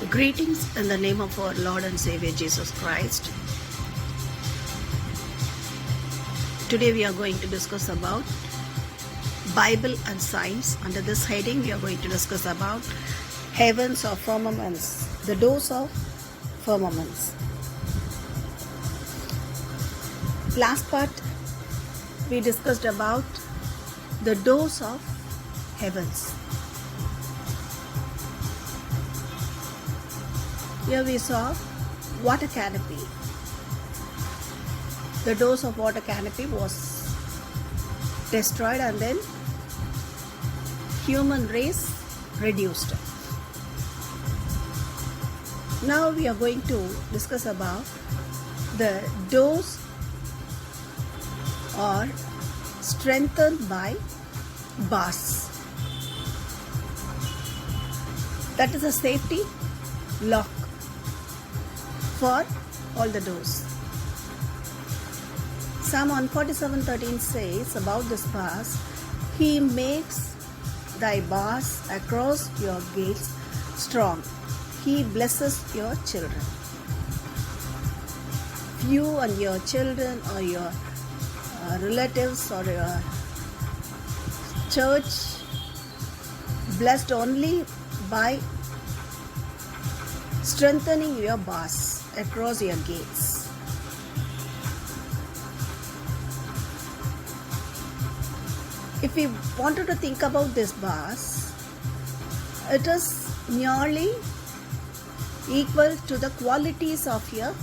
Greetings in the name of our Lord and Savior Jesus Christ. Today we are going to discuss about Bible and science. Under this heading we are going to discuss about heavens or firmaments, the doors of firmaments. Last part we discussed about the doors of heavens. Here we saw water canopy. The doors of water canopy was destroyed and then human race reduced. Now we are going to discuss about the doors are strengthened by bars. That is a safety lock for all the doors. Psalm 147:13 says about this bars, He makes thy bars across your gates strong. He blesses your children. You and your children or your relatives or your church blessed only by strengthening your bars across your gates. If we wanted to think about this bars, it is nearly equal to the qualities of your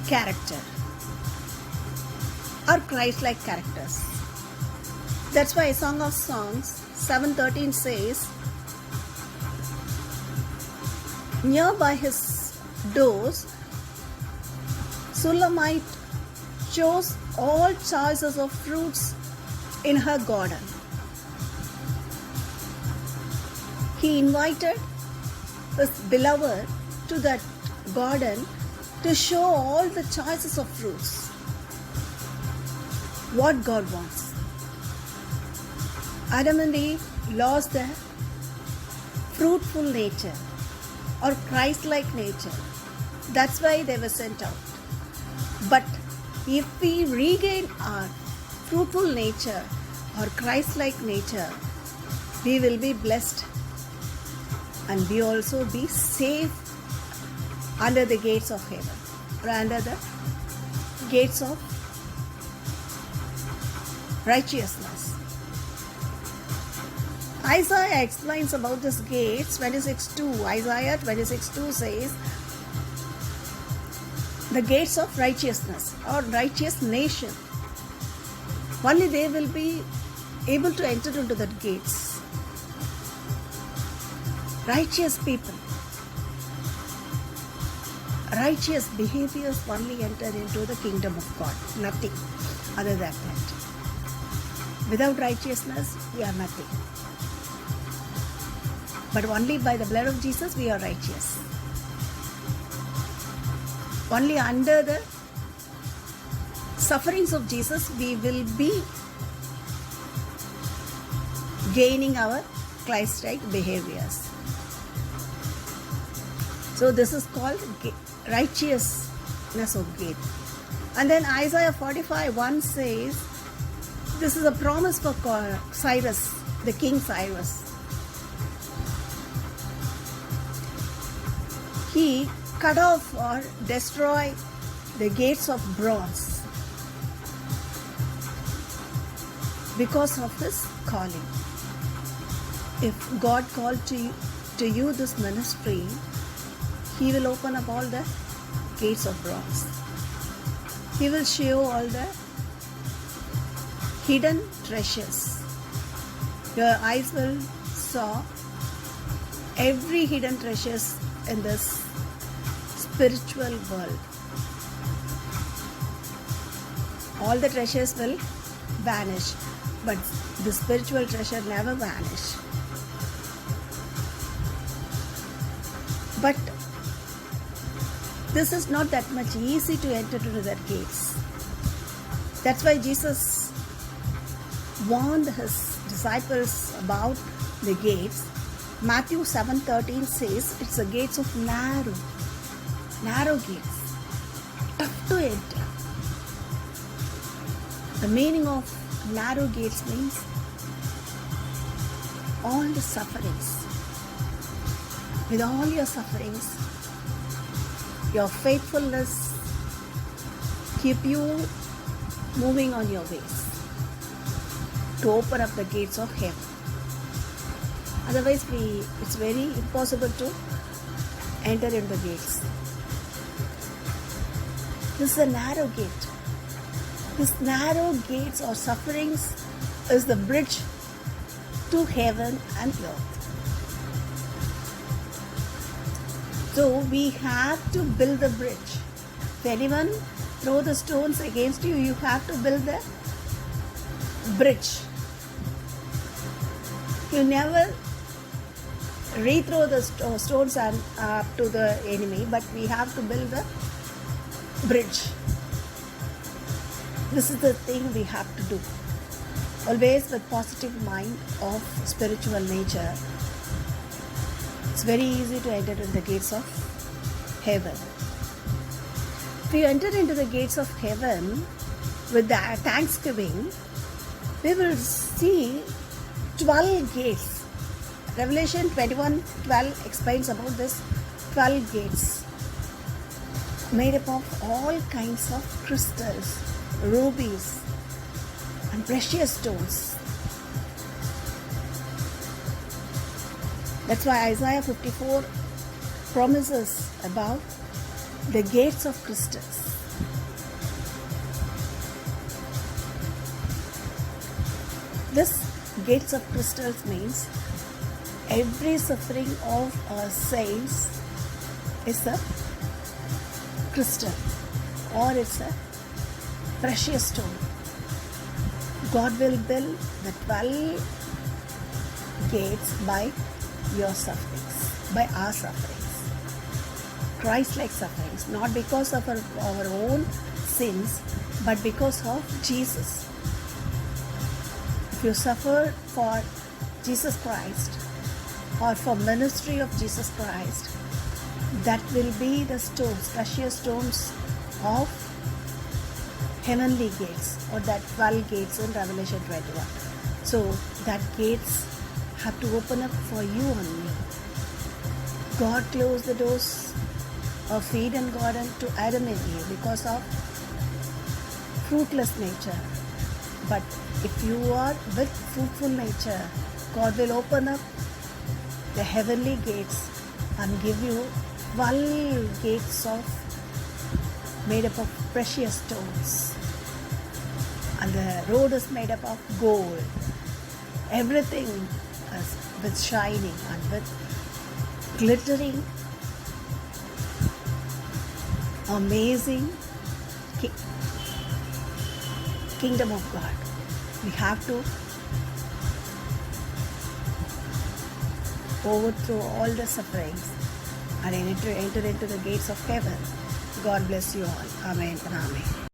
character or Christ-like characters. That's why Song of Songs 7:13 says, nearby his doors, Sulamite chose all choices of fruits in her garden. He invited his beloved to that garden to show all the choices of fruits. What God wants. Adam and Eve lost their fruitful nature or Christ-like nature. That's why they were sent out. But if we regain our fruitful nature or Christ-like nature, we will be blessed and we also be safe under the gates of heaven or under the gates of righteousness. Isaiah explains about this gates 26:2. Isaiah 26:2 says, the gates of righteousness or righteous nation. Only they will be able to enter into the gates. Righteous people, righteous behaviors only enter into the kingdom of God. Nothing other than that. Without righteousness, we are nothing. But only by the blood of Jesus we are righteous. Only under the sufferings of Jesus we will be gaining our Christ-like behaviors. So this is called righteousness of gate. And then Isaiah 45:1 says, this is a promise for Cyrus, the King Cyrus. He cut off or destroy the gates of bronze because of his calling. If God called to you this ministry, He will open up all the gates of bronze. He will show all the hidden treasures. Your eyes will saw every hidden treasures in this spiritual world. All the treasures will vanish, but the spiritual treasure never vanish. But this is not that much easy to enter into their gates. That's why Jesus warned his disciples about the gates Matthew 7:13 says it's the gates of narrow gates, tough to enter. The meaning of narrow gates means all the sufferings. With all your sufferings, your faithfulness keep you moving on your ways to open up the gates of heaven. Otherwise, it's very impossible to enter in the gates. This is a narrow gate. This narrow gates or sufferings is the bridge to heaven and earth. So we have to build the bridge. If anyone throw the stones against you, you have to build the bridge. You never re-throw the stones to the enemy, but we have to build the bridge. This is the thing we have to do. Always with positive mind of spiritual nature. It's very easy to enter in the gates of heaven. If you enter into the gates of heaven with the thanksgiving, we will see 12 gates. Revelation 21:12 explains about this 12 gates made up of all kinds of crystals, rubies, and precious stones. That's why Isaiah 54 promises about the gates of crystals. This gates of crystals means every suffering of our saints is a crystal or it's a precious stone. God will build the 12 gates by your sufferings, by our sufferings. Christ-like sufferings, not because of our own sins, but because of Jesus. If you suffer for Jesus Christ or for ministry of Jesus Christ, that will be the stones, precious stones of heavenly gates, or that 12 gates in Revelation 21. So that gates have to open up for you and me. God closed the doors of Eden garden to Adam and Eve because of fruitless nature. But if you are with fruitful nature, God will open up the heavenly gates and give you 12 gates made up of precious stones. And the road is made up of gold. Everything is with shining and with glittering, amazing kingdom of God. We have to overthrow all the sufferings and enter into the gates of heaven. God bless you all. Amen and amen.